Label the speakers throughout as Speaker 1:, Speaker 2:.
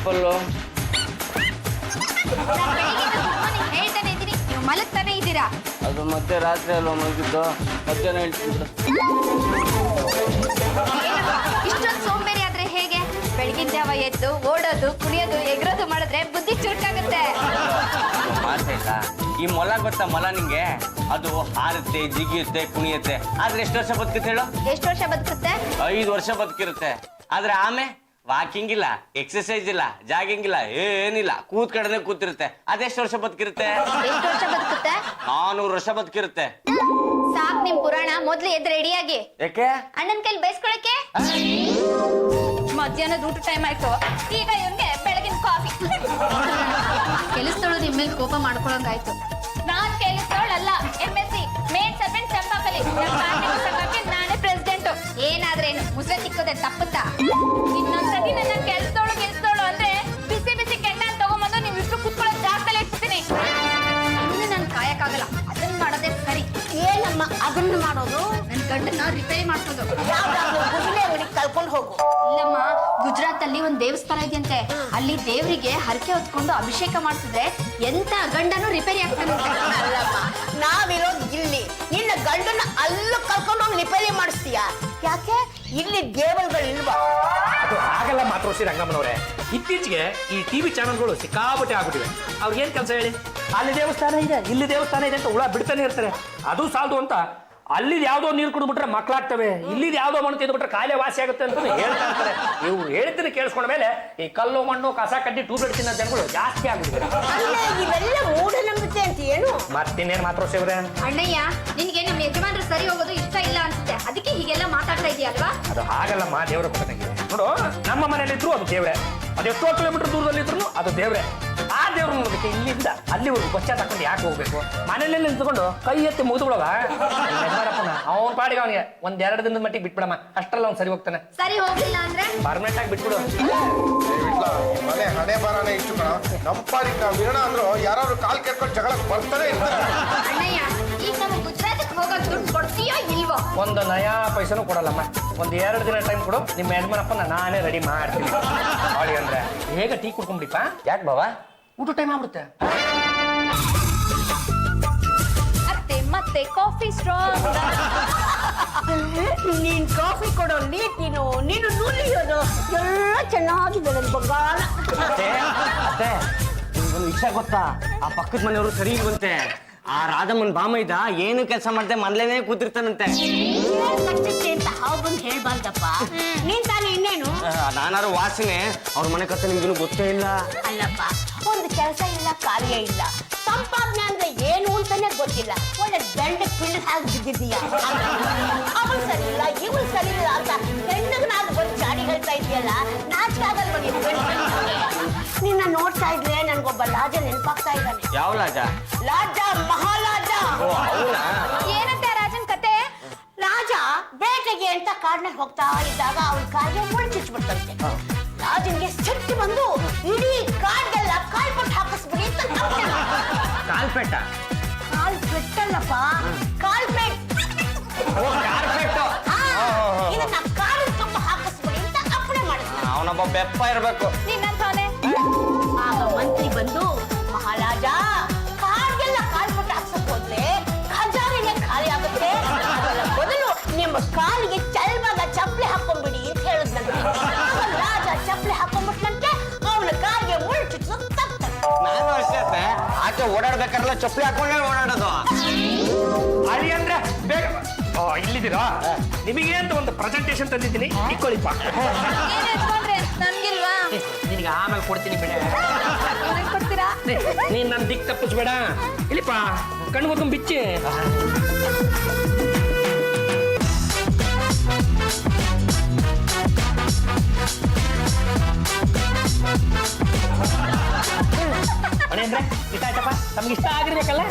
Speaker 1: Apple
Speaker 2: ಹೇಳ್ತಾನೆ ಇದ್ದೀನಿ, ನೀವು ಮಲಗ್ತಾನೆ ಇದ್ದೀರಾ.
Speaker 1: ಅದು ಮತ್ತೆ ರಾತ್ರಿ ಅಲ್ವಾ ಮಲಗಿದ್ದು, ಮಧ್ಯಾಹ್ನ ಹೇಳ್ತಿದ್ರು.
Speaker 2: ಇಷ್ಟೊಂದು ಸೋಂಬೇರಿ ಆದ್ರೆ ಹೇಗೆ? ಬೆಳಗಿನ ಜಾವ ಎದ್ದು ಓಡೋದು, ಕುಣಿಯೋದು, ಎಗರೋದು ಮಾಡಿದ್ರೆ ಬುದ್ಧಿ ಚುರುಕಾಗುತ್ತೆ.
Speaker 1: ಮಾತಾಯ್ತಾ? ಈ ಮೊಲ ಗೊತ್ತಾ ಮೊಲ ನಿಂಗೆ? ಅದು ಹಾರುತ್ತೆ, ಜಿಗಿಯುತ್ತೆ, ಕುಣಿಯುತ್ತೆ. ಆದ್ರೆ ಎಷ್ಟು ವರ್ಷ ಬದುಕುತ್ತೆ ಹೇಳು?
Speaker 2: ಎಷ್ಟು ವರ್ಷ ಬದುಕುತ್ತೆ?
Speaker 1: 5 ವರ್ಷ ಬದುಕಿರುತ್ತೆ. ಆದ್ರೆ ಆಮೇಲೆ ವಾಕಿಂಗ್ ಇಲ್ಲ, ಎಕ್ಸರ್ಸೈಸ್ ಇಲ್ಲ, ಜಾಗಿಂಗ್ ಇಲ್ಲ, ಏನಿಲ್ಲ, ಕೂತ್ಕಡನೆ ಕೂತಿರುತ್ತೆ. ಅದೆಷ್ಟು ವರ್ಷ ಬದುಕಿರುತ್ತೆ?
Speaker 2: ಎಷ್ಟು ವರ್ಷ ಬದುಕುತ್ತೆ?
Speaker 1: 400 ವರ್ಷ ಬದುಕಿರುತ್ತೆ.
Speaker 2: ಸಾಕ್ ನಿಮ್ ಪುರಾಣ. ಮೊದ್ಲು ಎದ್ದು ರೆಡಿಯಾಗಿ.
Speaker 1: ಯಾಕೆ?
Speaker 2: ಅಣ್ಣನ ಕೈಲಿ ಬೈಸ್ಕೊಳಕ್ಕೆ. ಮಧ್ಯಾಹ್ನದ ಊಟ ಟೈಮ್ ಆಯ್ತು, ಈಗ ಇವ್ನಿಗೆ ಬೆಳಗಿನ ಕಾಫಿ. ಕೆಲಸದೊಳು ನಿಮ್ ಮೇಲೆ ಕೋಪ ಮಾಡ್ಕೊಳಂಗಾಯ್ತು. ನಾನ್ ಕೆಲಸದೊಳಲ್ಲ, MSc ಮೇಡ್ ಸರ್ವೆಂಟ್ ಚಂಪಾಕಲಿ. ನಾನೇ ಪ್ರೆಸಿಡೆಂಟ್. ಏನಾದ್ರೇನು ಮುಸ್ರೆ ತಿಕ್ಕೋದೆ ತಪ್ಪುತ್ತಾ? ಇನ್ನೊಂದ್ಸತಿ ನನ್ನ ಕೆಲಸದೋಳು ಅಂದ್ರೆ ಬಿಸಿ ಬಿಸಿ ಕೆಂಡ ತಗೊಂಬಂದು ನೀವು ಇಷ್ಟು ಕುತ್ಕೊಳ್ಳೋ ಜಾಗದಲ್ಲಿ ಇಡ್ತೀನಿ. ಇನ್ನು ನನ್ ಕಾಯಕ್ಕಾಗಲ್ಲ, ಅದನ್ನ ಮಾಡೋದೇ ಸರಿ.
Speaker 3: ಏನಮ್ಮ ಅದನ್ನ ಮಾಡೋದು?
Speaker 2: ನನ್ ಗಂಡನ್ನ ರಿಪೇರಿ ಮಾಡ್ಸೋದು.
Speaker 3: ಯಾವ್ದಾದ್ರು ಗುಜಲೆ ಅಂಗಡಿಗೆ ಕರ್ಕೊಂಡು ಹೋಗು.
Speaker 2: ಇಲ್ಲಮ್ಮ, ಗುಜರಾತ್ ಅಲ್ಲಿ ಒಂದ್ ದೇವಸ್ಥಾನ ಇದೆಯಂತೆ. ಅಲ್ಲಿ ದೇವರಿಗೆ ಹರಕೆ ಹೊತ್ಕೊಂಡು ಅಭಿಷೇಕ ಮಾಡ್ತಿದ್ರೆ ಎಂತ ಗಂಡನು ರಿಪೇರಿ ಆಗ್ತಾನಂತೆ.
Speaker 3: ಅಲ್ಲಮ್ಮ, ನಾವಿರೋದು ಇಲ್ಲಿ, ನಿನ್ನ ಗಂಡನ ಅಲ್ಲೂ ಕರ್ಕೊಂಡು ಹೋಗಿ ರಿಪೇರಿ ಮಾಡಿಸ್ತೀಯ? ಯಾಕೆ ಇಲ್ಲಿ ದೇವರುಗಳು ಇಲ್ವಾ?
Speaker 4: ಅದು ಹಾಗೆಲ್ಲ ಮಾತಾಡ್ಸಿ ರಂಗಮ್ಮನವ್ರೆ. ಇತ್ತೀಚೆಗೆ ಈ ಟಿವಿ ಚಾನಲ್ಗಳು ಸಿಕ್ಕಾಪಟ್ಟೆ ಆಗ್ಬಿಟ್ಟಿವೆ. ಅವ್ರಿಗೇನ್ ಕೆಲಸ ಹೇಳಿ? ಅಲ್ಲಿ ದೇವಸ್ಥಾನ ಇದೆ, ಇಲ್ಲಿ ದೇವಸ್ಥಾನ ಇದೆ ಅಂತ ಹುಳ ಬಿಡ್ತಾನೆ ಇರ್ತಾರೆ. ಅದು ಸಾಲದು ಅಂತ ಅಲ್ಲಿ ಯಾವ್ದೋ ನೀರು ಕುಡಿದ್ಬಿಟ್ರೆ ಮಕ್ಕಳಾಗ್ತವೆ, ಇಲ್ಲಿ ಯಾವ್ದೋ ಮಣ್ಣು ತಿಂದ್ಬಿಟ್ರೆ ಕಾಯಿಲೆ ವಾಸಿ ಆಗುತ್ತೆ ಅಂತ ಹೇಳ್ತಾ ಇರ್ತಾರೆ. ಇವ್ರು ಹೇಳ್ತೀನಿ ಕೇಳಿಸ್ಕೊಂಡ ಮೇಲೆ ಈ ಕಲ್ಲು ಮಣ್ಣು ಕಸ ಕಡ್ಡಿ ಟ್ಯೂಬ್ಲೆಟ್ ತಿನ್ನೋ ಜನಗಳು ಜಾಸ್ತಿ ಆಗ್ಬಿಟ್ಟಿದೆ.
Speaker 3: ಇವೆಲ್ಲ ಮೂಢನಂಬಿಕೆ ಅಂತ ಏನು?
Speaker 4: ಮತ್ತಿನ್ನೇನ್ ಮಾತಾಡ್ಸಿವ್ರೆ?
Speaker 2: ಅಣ್ಣಯ್ಯ, ನಿನ್ಗೆ ನಮ್ಮ ಯಜಮಾನ್ರು ಸರಿ ಹೋಗೋದು ಇಷ್ಟ ಇಲ್ಲ ಅನ್ಸುತ್ತೆ, ಅದಕ್ಕೆ ಹೀಗೆಲ್ಲ ಮಾತಾಡ್ತಾ ಇದೆಯಲ್ವಾ?
Speaker 4: ಅದು ಹಾಗಲ್ಲಮ್ಮ, ದೇವ್ರ ಕೊಟ್ಟಂಗೆ ನೋಡು. ನಮ್ಮ ಮನೇಲಿದ್ರು ಅದು ದೇವ್ರೆ, ಅದೆಷ್ಟೋ ಕಿಲೋಮೀಟರ್ ದೂರದಲ್ಲಿ ಇದ್ರು ಅದು ದೇವ್ರೆ. ಆ ದೇವ್ರ ನೋಡೋದಕ್ಕೆ ಇಲ್ಲಿಂದ ಅಲ್ಲಿವರೆಗೂ ಬಚ್ಚ ತಕೊಂಡು ಯಾಕೆ ಹೋಗ್ಬೇಕು? ಮನೇಲಿ ನಿಂತ್ಕೊಂಡು ಕೈ ಎತ್ತಿ ಮುಗಿದ್ಬಿಡವ ಅವನ ಪಾಡಿಗೆ ಅವನಿಗೆ 1-2 ದಿನದ ಮಟ್ಟಿಗೆ ಬಿಟ್ಬಿಡಮ್ಮ, ಅಷ್ಟಲ್ಲ ಅವ್ನು ಸರಿ ಹೋಗ್ತಾನೆ.
Speaker 2: ಸರಿ ಹೋಗ್ಲಿಲ್ಲ ಅಂದ್ರೆ
Speaker 4: ಪರ್ಮನೆಂಟ್ ಆಗಿ ಬಿಟ್ಬಿಡು.
Speaker 5: ಮನೆ ಹಣೆ ಬರಾನೆ ಇಷ್ಟು ಕಣ. ನಮ್ಮ ಪಾಡಿಗೆ ನಾವು ಇರೋಣ ಅಂದ್ರು ಯಾರಾದ್ರು ಕಾಲ್ ಕೆರ್ಕೊಂಡು ಜಗಳ ಬರ್ತಾನೆ ಇರ್ತಾರೆ.
Speaker 2: ಅಣ್ಣಯ್ಯ, ಈಗ ನಮ್ಗೆ ಗುಜರಾತಿಗೆ ಹೋಗೋದು ದುಡ್ಡು ಕೊಡ್ತೀಯೋ ಇಲ್ವೋ?
Speaker 4: ಒಂದು ನಯಾ ಪೈಸನೂ ಕೊಡಲ್ಲಮ್ಮ. 1-2 ದಿನ ಟೈಮ್ ಕೊಡು, ನಿಮ್ಮ ಯಜಮಾನಪ್ಪನ ನಾನೇ ರೆಡಿ ಮಾಡ್ತೀನಿ. ಅವಳಿ ಅಂದ್ರೆ ಹೇಗ ಟೀ ಕುಡ್ಕೊಂಬಿಡಿಪ್ಪ.
Speaker 1: ಯಾಕೆ ಬಾವಾ?
Speaker 4: ಊಟ ಟೈಮ್ ಆಗ್ಬಿಡುತ್ತೆ.
Speaker 2: ಅತ್ತೆ ಮತ್ತೆ ಕಾಫಿ ಸ್ಟ್ರಾಂಗ್.
Speaker 3: ನೀನ್ ಕಾಫಿ ಕೊಡೋ ನೀನು ನುಲಿಯೋದು ಎಲ್ಲ ಚೆನ್ನಾಗಿದೆ ನನ್ ಬಂಗಾಳ.
Speaker 1: ಅತ್ತೆ ನಿಮ್ಗೊಂದು ವಿಷಯ ಗೊತ್ತಾ? ಆ ಪಕ್ಕದ ಮನೆಯವರು ಸರಿ ಇಲ್ವಂತೆ. ಆ ರಾಧಮ್ಮನ್ ಬಾಮೈದ ಏನು ಕೆಲಸ ಮಾಡ್ದೆ ಮನೇಲೇನೆ ಕೂತಿರ್ತಾನಂತೆ.
Speaker 3: ಅಂತ ಹಾಗೊಂದು ಹೇಳ್ಬಾರ್ದಪ್ಪ. ನೀನ್ ತಾನೇ ಇನ್ನೇನು?
Speaker 1: ನಾನಾರು ವಾಸನೆ ಅವ್ರ ಮನೆ ಕತೆ ನಿಮ್ಗೇನು ಗೊತ್ತೇ ಇಲ್ಲ.
Speaker 3: ಅಲ್ಲಪ್ಪ, ಒಂದು ಕೆಲಸ ಇಲ್ಲ, ಕಾರ್ಯ ಇಲ್ಲ, ಸಂಪಾದನೆ ಅಂದ್ರೆ ಏನು ಅಂತಾನೆ ಗೊತ್ತಿಲ್ಲ. ಒಳ್ಳೆ ದಂಡ ಪಿಂಡ ಹಾಕಿ ಬಿದ್ದಿದ್ದೀಯ. ಅವಳು ಸರಿ ಇಲ್ಲ, ಇವಳು ಸರಿ ಇಲ್ಲ ಅಂತ ಹೆಣ್ಣಗನಾಗ ಬಂದು ಚಾಡಿ ಹೇಳ್ತಾ ಇದೆಯಲ್ಲ, ನಾಚಿಕೆ ಆಗಲ್ವ ನಿನ್ನ ನೋಡ್ತಾ ಇದ್ರೆ ನನ್ಗೊಬ್ಬ ಲಾಜ ನೆನಪಾಗ್ತಾ ಇದ್ದಾನೆ.
Speaker 1: ಯಾವ ಲಾಜ?
Speaker 3: ಲಾಜ, ಮಹಾಲಾಜ.
Speaker 2: ಏನಂತೆ ರಾಜನ್ ಕತೆ?
Speaker 3: ರಾಜ ಬೇಟೆಗೆ ಅಂತ ಕಾಡ್ನಲ್ಲಿ ಹೋಗ್ತಾ ಇದ್ದಾಗ ಅವನ ಕಾಯಿಗೆ ಮುಳ್ಳು ಚುಚ್ಚಿಬಿಡ್ತಂತೆ. ರಾಜನ್ಗೆ ಸಿಟ್ಟು ಬಂದು ಇಡೀ ಕಾಡ್ಗೆಲ್ಲ ಕಾಲ್ಪಟ್ಟು ಹಾಕಿಸ್ಬಿಡಿ ಅಂತ
Speaker 1: ಕಾಲ್ಪೆಟ್ಟ?
Speaker 3: ಕಾಲ್ಪೆಟ್ಟಲ್ಲಪ್ಪ, ಕಾಲ್ಪೆಟ್. ಇದನ್ನ ಕಾಲು ತುಂಬ ಹಾಕಿಸ್ಬಿಡಿ ಅಂತ ಅಪ್ಪಣೆ ಮಾಡಿದ.
Speaker 1: ಅವನೊಬ್ಬ ಬೆಪ್ಪ ಇರ್ಬೇಕು.
Speaker 2: ನಿನ್ನಂತವನೇ.
Speaker 3: ಆಗ ಮಂತ್ರಿ ಬಂದು, ಮಹಾರಾಜ ಕಾಡ್ಗೆಲ್ಲ ಕಾಲ್ಪಟ್ಟು ಹಾಕ್ಸಕ್ ಹೋದ್ರೆ ಖಜಾನೆಗೆ ಖಾಲಿ ಆಗುತ್ತೆ, ಅದರ ಬದಲು ನಿಮ್ಮ ಕಾಲಿಗೆ ಚಲ್ವಾಗ ಚಪ್ಪಲಿ ಹಾಕೊಂಡ್ಬಿಡಿ ಅಂತ ಹೇಳಿದ್ನಂತೆ. ರಾಜ ಚಪ್ಪಲಿ ಹಾಕೊಂಡ್ಬಿಟ್ನಂತೆ, ಅವನ ಕಾಲಿಗೆ ಮುಳ್ಳು ಚುಚ್ಚೋದು ತಪ್ಪ.
Speaker 1: ನಾನು ಅಷ್ಟೇ ಆಚೆ ಓಡಾಡ್ಬೇಕಾದ್ರೆಲ್ಲ ಚಪ್ಪಲಿ ಹಾಕೊಂಡೇ ಓಡಾಡೋದು.
Speaker 4: ಅಲ್ಲಿ ಅಂದ್ರೆ ಬೇಗ ಇಲ್ಲಿದ್ದೀರಾ? ನಿಮಗೆ ಅಂತ ಒಂದು ಪ್ರೆಸೆಂಟೇಶನ್ ತಂದಿದ್ದೀನಿ, ಇಟ್ಕೊಳ್ಳಿಪ್ಪ.
Speaker 2: ಏನ್ ಎತ್ಕೊಂಡ್ರೆ ನನ್ಗಿಲ್ವಾ?
Speaker 4: ನಿನಗೆ ಆಮೇಲೆ ಕೊಡ್ತೀನಿ ಬಿಡ.
Speaker 2: ಕೊಡ್ತೀರಾ?
Speaker 4: ನೀನ್ ನನ್ನ ದಿಕ್ ತಪ್ಪಿಸ್ಬೇಡ. ಇಲ್ಲಿಪ್ಪ ಕಣ್ಣು ಹೊತ್ಕೊಂಡ್ ಬಿಚ್ಚಿ. ಅಣೆ ಅಂದ್ರೆ ಇಷ್ಟ ಆಯ್ತಪ್ಪ, ನಮ್ಗೆ ಇಷ್ಟ ಆಗಿರ್ಬೇಕಲ್ಲ.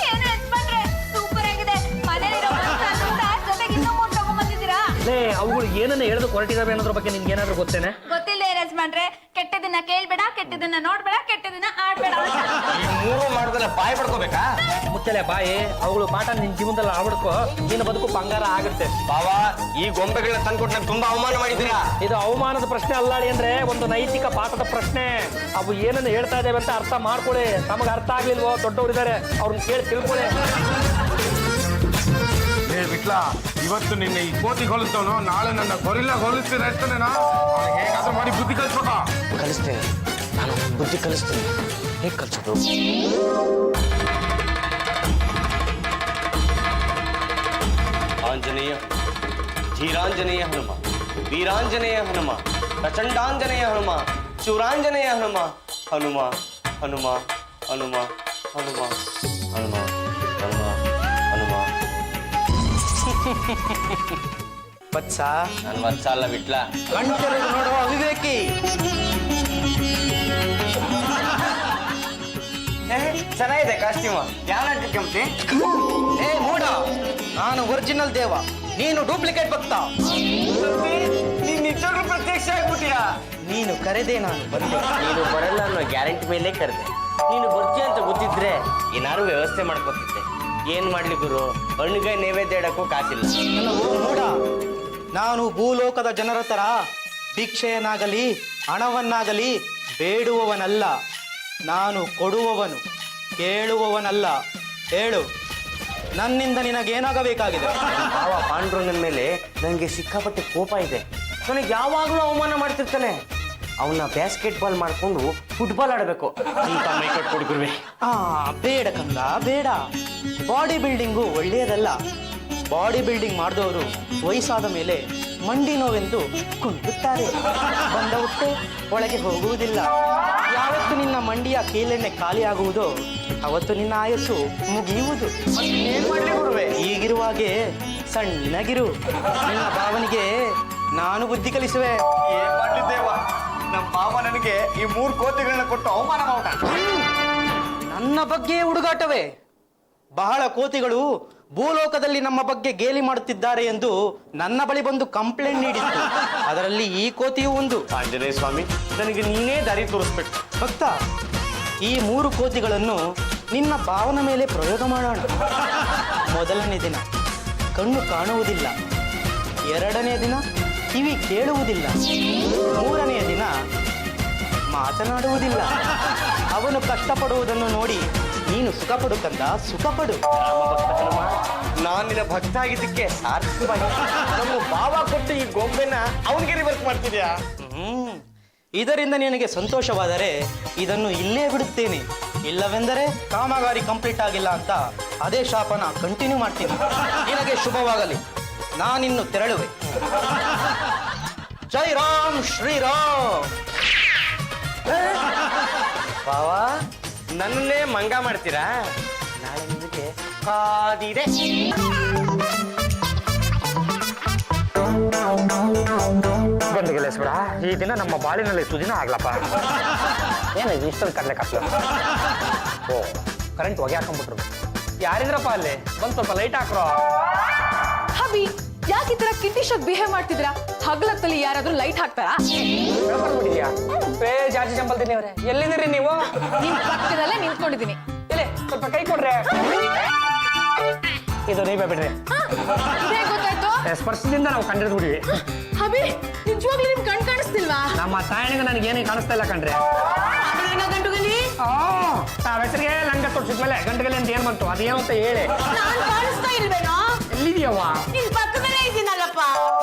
Speaker 2: ಏನು ಯಜಮಾನ್ರೆ, ಸೂಪರ್ ಆಗಿದೆ. ಮನೇಲಿರೋ ಜೊತೆಗೆ ಇನ್ನೂ 3 ತಗೊಂಡ್ಬಂದಿದ್ದೀರಾ?
Speaker 4: ಅವುಗಳು ಏನನ್ನ ಹೇಳ್ದು ಹೊರಟಿದಾವೆ ಅನ್ನೋದ್ರ ಬಗ್ಗೆ ನಿಮ್ಗೆ ಏನಾದ್ರು ಗೊತ್ತೇನೆ?
Speaker 2: ಗೊತ್ತಿಲ್ಲ ಯಜಮಾನ್ರೆ. ಯಜಮಾನ್ರೆ ಕೆಟ್ಟದನ್ನ ಕೇಳ್ಬೇಡ, ಕೆಟ್ಟದನ್ನ ನೋಡ್ಬೇಡ, ಕೆಟ್ಟದನ್ನ ಆಡ್ಬೇಡ ಅಂತ.
Speaker 1: ಈ ಮೂರು ಮಾಡಿದ್ರೆ ಬಾಯಿ ಪಡ್ಕೋಬೇಕಾ?
Speaker 4: ಮುಚ್ಚಲೆ ಬಾಯಿ, ಅವುಗಳು ಪಾಠ ನಿನ್ ಜೀವನದಲ್ಲಿ ಅಳವಡಿಸ್ಕೋ, ನಿನ್ನ ಬದುಕು ಬಂಗಾರ ಆಗುತ್ತೆ.
Speaker 1: ಬಾವಾ, ಈ ಗೊಂಬೆಗಳನ್ನ ತಂದ್ಕೊಟ್ಟು ನಂಗೆ ತುಂಬಾ ಅವಮಾನ ಮಾಡಿದ್ದೀರಾ.
Speaker 4: ಇದು ಅವಮಾನದ ಪ್ರಶ್ನೆ ಅಲ್ಲಾಳಿ ಅಂದ್ರೆ ಒಂದು ನೈತಿಕ ಪಾಠದ ಪ್ರಶ್ನೆ. ಅವು ಏನನ್ನು ಹೇಳ್ತಾ ಇದ್ದೇವೆ ಅಂತ ಅರ್ಥ ಮಾಡ್ಕೊಳ್ಳಿ. ತಮಗೆ ಅರ್ಥ ಆಗ್ಲಿಲ್ವೋ ದೊಡ್ಡವರಿದ್ದಾರೆ, ಅವ್ರನ್ನ ಕೇಳಿ ತಿಳ್ಕೊಳ್ಳಿ.
Speaker 5: ಬಿಟ್ಲಾ, ಇವತ್ತು ನಿನ್ನೆ ಈ ಕೋತಿ ಹೋಲಿಸ್ತವನು ನಾಳೆ ನನ್ನ ಗೊರಿಲ್ಲ ಹೋಲಿಸ್ತೀನಿ ಇರ್ತಾನೇನಾ? ಅವ್ನಿಗೆ ಹೇಗಾದ್ರೂ ಮಾಡಿ ಬುದ್ಧಿ ಕಲಿಸ್ಬೇಕಾ?
Speaker 1: ಕಲಿಸ್ತೇನೆ, ನಾನು ಬುದ್ಧಿ ಕಲಿಸ್ತೇನೆ. ಹೇಗೆ ಕಲಿಸೋದು? ಆಂಜನೇಯ, ಧೀರಾಂಜನೇಯ ಹನುಮ, ವೀರಾಂಜನೇಯ ಹನುಮ, ಪ್ರಚಂಡಾಂಜನೇಯ ಹನುಮ, ಶೂರಾಂಜನೇಯ ಹನುಮ, ಹನುಮ ಹನುಮ ಹನುಮ ಹನುಮ ಹನುಮ ಹನುಮ ಹನುಮ.
Speaker 6: ವತ್ಸ,
Speaker 1: ನಾನು ವತ್ಸ ಅಲ್ಲ ಬಿಟ್ಲ.
Speaker 6: ಕಣ್ತೆರೆದು ನೋಡೋ ಅವಿವೇಕಿ.
Speaker 1: ಚೆನ್ನಾಗಿದೆ ಕಾಸ್ಟ್ಯೂಮ್. ಯಾವ ಕೆಂಪಿ?
Speaker 6: ಏ ಮೂಡ, ನಾನು ಒರಿಜಿನಲ್ ದೇವ, ನೀನು ಡೂಪ್ಲಿಕೇಟ್ ಭಕ್ತ.
Speaker 1: ನೀನ್ ನಿಜವಾಗ್ಲೂ ಪ್ರತ್ಯಕ್ಷ ಆಗ್ಬಿಟ್ಟಿಯಾ?
Speaker 6: ನೀನು ಕರೆದೆ ನಾನು ಬಂದೆ.
Speaker 1: ನೀನು ಬರಲ್ಲ ಅನ್ನೋ ಗ್ಯಾರಂಟಿ ಮೇಲೆ ಕರೆದೆ. ನೀನು ಬರ್ತೀಯ ಅಂತ ಗೊತ್ತಿದ್ರೆ ಏನಾದ್ರು ವ್ಯವಸ್ಥೆ ಮಾಡ್ಕೊತಿದ್ದೆ. ಏನ್ ಮಾಡ್ಲಿ ಗುರು, ಹಣ್ಣುಗಾಯಿ ನೈವೇದ್ಯ ಇಡಕ್ಕೂ ಕಾಸಿಲ್ಲ.
Speaker 6: ಎಲ್ಲವೂ ಮೂಡ, ನಾನು ಭೂಲೋಕದ ಜನರ ತರ ಭಿಕ್ಷೆಯನ್ನಾಗಲಿ ಹಣವನ್ನಾಗಲಿ ಬೇಡುವವನಲ್ಲ. ನಾನು ಕೊಡುವವನು, ಕೇಳುವವನಲ್ಲ. ಹೇಳು, ನನ್ನಿಂದ ನಿನಗೇನಾಗಬೇಕಾಗಿದೆ?
Speaker 1: ಭಾವ ಪಾಂಡುರಂಗನ ಮೇಲೆ ನನಗೆ ಸಿಕ್ಕಾಪಟ್ಟೆ ಕೋಪ ಇದೆ. ನನಗೆ ಯಾವಾಗಲೂ ಅವಮಾನ ಮಾಡ್ತಿರ್ತಾನೆ. ಅವನ್ನ ಬ್ಯಾಸ್ಕೆಟ್ ಬಾಲ್ ಮಾಡ್ಕೊಂಡು ಫುಟ್ಬಾಲ್ ಆಡಬೇಕು ಅಂತ ಮೈ ಕಟ್ಕೊಡು ಗುರುವೆ.
Speaker 6: ಬೇಡ ಕಂದ, ಬೇಡ. ಬಾಡಿ ಬಿಲ್ಡಿಂಗು ಒಳ್ಳೆಯದಲ್ಲ. ಬಾಡಿ ಬಿಲ್ಡಿಂಗ್ ಮಾಡಿದವರು ವಯಸ್ಸಾದ ಮೇಲೆ ಮಂಡಿ ನೋವೆಂದು ಕುಂಟುತ್ತಾರೆ. ಬಂದ ಹೊಟ್ಟೆ ಒಳಗೆ ಹೋಗುವುದಿಲ್ಲ. ಯಾವತ್ತು ನಿನ್ನ ಮಂಡಿಯ ಕೀಲೆಣ್ಣೆ ಖಾಲಿ ಆಗುವುದೋ ಅವತ್ತು ನಿನ್ನ ಆಯಸ್ಸು ಮುಗಿಯುವುದು.
Speaker 1: ಏನ್ ಮಾಡ್ಲಿ ಗುರುವೆ?
Speaker 6: ಈಗಿರುವಾಗೆ ಸಣ್ಣಗಿರು. ನಿನ್ನ ಭಾವನಿಗೆ ನಾನು ಬುದ್ಧಿ ಕಲಿಸುವೆ.
Speaker 1: ಏನ್ ಮಾಡ್ಲಿದ್ದೇವ? ನಮ್ಮ ಭಾವ ನನಗೆ ಈ 3 ಕೋತಿಗಳನ್ನ ಕೊಟ್ಟು ಅವಮಾನ ಮಾಡ.
Speaker 6: ನನ್ನ ಬಗ್ಗೆ ಹುಡುಗಾಟವೇ. ಬಹಳ ಕೋತಿಗಳು ಭೂಲೋಕದಲ್ಲಿ ನಮ್ಮ ಬಗ್ಗೆ ಗೇಲಿ ಮಾಡುತ್ತಿದ್ದಾರೆ ಎಂದು ನನ್ನ ಬಳಿ ಬಂದು ಕಂಪ್ಲೇಂಟ್ ನೀಡಿತ್ತು. ಅದರಲ್ಲಿ ಈ ಕೋತಿಯೂ ಒಂದು.
Speaker 1: ಆಂಜನೇಯ ಸ್ವಾಮಿ, ನನಗೆ ನೀನೇ ದಾರಿ ತೋರಿಸ್ಬೇಕು.
Speaker 6: ಭಕ್ತ, ಈ 3 ಕೋತಿಗಳನ್ನು ನಿನ್ನ ಭಾವನ ಮೇಲೆ ಪ್ರಯೋಗ ಮಾಡೋಣ. ಮೊದಲನೇ ದಿನ ಕಣ್ಣು ಕಾಣುವುದಿಲ್ಲ. 2ನೇ ದಿನ ಕಿವಿ ಕೇಳುವುದಿಲ್ಲ. 3ನೆಯ ದಿನ ಮಾತನಾಡುವುದಿಲ್ಲ. ಅವನು ಕಷ್ಟಪಡುವುದನ್ನು ನೋಡಿ ನೀನು ಸುಖಪಡು ಕಂದ, ಸುಖಪಡು.
Speaker 1: ನಾನು ನಿನ್ನ ಭಕ್ತ ಆಗಿದ್ದಕ್ಕೆ ಸಾರ್ಥಕವಾಗಿ ನಮ್ಮ ಭಾವ ಕೊಟ್ಟು ಈ ಗೊಂಬೆನ ಅವನಿಗೆ ರಿವರ್ಸ್ ಮಾಡ್ತಿದ್ಯಾ?
Speaker 6: ಇದರಿಂದ ನಿನಗೆ ಸಂತೋಷವಾದರೆ ಇದನ್ನು ಇಲ್ಲೇ ಬಿಡುತ್ತೇನೆ. ಇಲ್ಲವೆಂದರೆ ಕಾಮಗಾರಿ ಕಂಪ್ಲೀಟ್ ಆಗಿಲ್ಲ ಅಂತ ಅದೇ ಶಾಪನ ಕಂಟಿನ್ಯೂ ಮಾಡ್ತೀನಿ. ನಿನಗೆ ಶುಭವಾಗಲಿ. ನಾನಿನ್ನು ತೆರಳುವೆ. ಜೈ ರಾಮ್ ಶ್ರೀರಾಮ್.
Speaker 1: ಭಾವ, ನನ್ನನ್ನೇ ಮಂಗ ಮಾಡ್ತೀರಾ? ನಾಳೆ ನಿಮಗೆ ಕಾದಿದೆ.
Speaker 4: ಬಂದ್ಗೆಲೇಶ್ವರ, ಈ ದಿನ ನಮ್ಮ ಬಾಳಿನಲ್ಲಿ ಸುದಿನ ಆಗ್ಲಪ್ಪ. ಏನಾಯ್ತು ಇಷ್ಟೊಂದು ಕಡ್ಲೆ ಕಾಸ್ಲ? ಓ, ಕರೆಂಟ್ ಹೊಗೆ ಹಾಕೊಂಡ್ಬಿಟ್ರು. ಯಾರಿದ್ರಪ್ಪ ಅಲ್ಲಿ? ಬಂದು ಸ್ವಲ್ಪ ಲೈಟ್ ಹಾಕ್ರೋ.
Speaker 7: ಹಬಿ, ಯಾಕೆ ಈ ತರ ಕಿಂಟಿಶಾಗಿ ಬಿಹೇವ್ ಮಾಡ್ತಿದ್ರಾ? ಹಗಲತ್ತಲ್ಲಿ ಯಾರಾದ್ರೂ ಲೈಟ್ ಹಾಕ್ತಾರಾ?
Speaker 4: ಬಿಟ್ಟಿದ್ಯಾ? ಜಾರ್ಜಿ ಚಂಪಲ್ತೀನಿ ಅವ್ರೆ, ಎಲ್ಲಿದ್ದೀರಿ ನೀವು?
Speaker 7: ನಿಮ್ ಪಕ್ಕದಲ್ಲೇ ನಿಂತ್ಕೊಂಡಿದ್ದೀನಿ.
Speaker 4: ಇಲ್ಲೇ ಸ್ವಲ್ಪ ಕೈ ಕೊಡ್ರೆ. ಇದು ನೀವೇ ಬಿಡ್ರಿ.
Speaker 7: ಇದೇ ಗೊತ್ತಾಯ್ತು?
Speaker 4: ಸ್ಪರ್ಶದಿಂದ ನಾವು ಕಂಡಿಡ್ದು ಬಿಡಿವಿ.
Speaker 7: ಹಬಿ, ನಿಜವಾಗ್ಲೂ ನಿಮ್ ಕಣ್ ಕಾಣಿಸ್ತಿಲ್ವಾ?
Speaker 4: ನಮ್ಮ ತಾಯಣಿಗೆ ನನಗೆ ಏನೇ ಕಾಣಿಸ್ತಾ ಇಲ್ಲ ಕಣ್ರೆ.
Speaker 7: ಗಂಟುಗಲಿ
Speaker 4: ತಾವ್ ಹೆಸರಿಗೆ ಲಂಗ ತೋರಿಸಿದ್ಮೇಲೆ ಗಂಟೆಗಲ್ಲಿ ಅಂತ ಏನ್ ಬಂತು? ಅದೇನು ಅಂತ ಹೇಳಿ.
Speaker 3: ನಾನ್ ಕಾಣಿಸ್ತಾ ಇಲ್ವೇನೋ?
Speaker 4: ಎಲ್ಲಿದೆಯವ್ವ?
Speaker 3: ನಿನ್ ಪಕ್ಕದಲ್ಲೇ ಇದ್ದೀನಲ್ಲಪ್ಪ.